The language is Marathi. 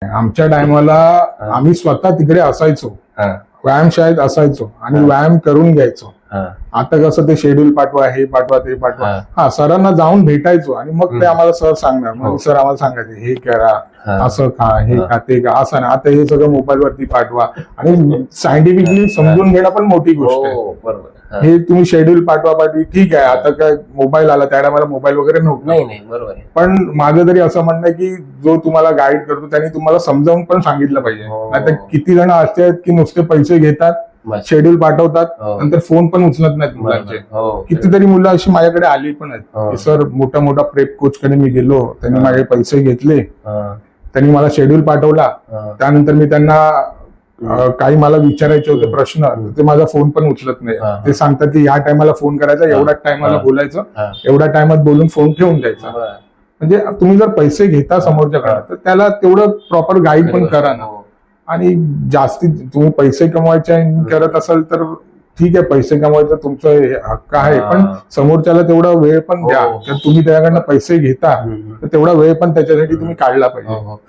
आमच्या टायमाला आम्ही स्वतः तिकडे असायचो, हा, व्यायामशाळेत असायचो आणि व्यायाम करून घ्यायचो. हा, आता कसं ते शेड्यूल पाठवा, हे पाठवा, ते पाठवा. हा. हा, सरांना जाऊन भेटायचो आणि मग ते आम्हाला सर सांगणार. मग हो. सर आम्हाला सांगायचे हे करा, हा. असं खा, हे हा. खा, ते खा, असं नाही. आता हे सगळं मोबाईल वरती पाठवा आणि सायंटिफिकली समजून घेणं पण मोठी गोष्ट आहे. हो, बरोबर. हा. हे तुम्ही शेड्यूल पाठवा, ठीक आहे. आता काय मोबाईल आला, त्या टायमाला मोबाईल वगैरे नव्हता. नाही, बरोबर आहे. पण माझं तरी असं म्हणणं आहे की जो तुम्हाला गाईड करतो त्यांनी तुम्हाला समजावून पण सांगितलं पाहिजे. हो. नाहीतर किती जण असे आहेत की नुसते पैसे घेतात, बस. शेड्यूल पाठवतात, हो. नंतर फोन पण उचलत नाहीत मुलांचे. हो. कितीतरी मुलं अशी माझ्याकडे आली पण आहेत हो. की सर मोठा मोठा प्रेप कोच कडे मी गेलो, त्यांनी हा. माझे पैसे घेतले, हा, त्यांनी मला शेड्यूल पाठवला, हा. त्यानंतर मी त्यांना काही मला विचारायचे होते प्रश्न, ते माझा फोन पण उचलत नाही. हा. ते सांगतात की या टायमाला फोन करायचा, एवढ्याच टायमाला हा. बोलायचं, हा. एवढ्या टायमात बोलून फोन ठेवून द्यायचा. बरं. म्हणजे तुम्ही जर पैसे घेता समोरच्याकडे तर त्याला तेवढं प्रॉपर गाईड पण करा ना. हो. आणि जास्ती तुम्ही पैसे कमवायचे करत असाल तर ठीक आहे, पैसे कमवायचं तुमचं हक्क आहे, हा. पण समोरच्याला तेवढा वेळ पण द्या. हो. तर तुम्ही त्याच्याकडनं पैसे घेता हम्म. तर तेवढा वेळ पण त्याच्यासाठी तुम्ही काढला पाहिजे. हो, हो.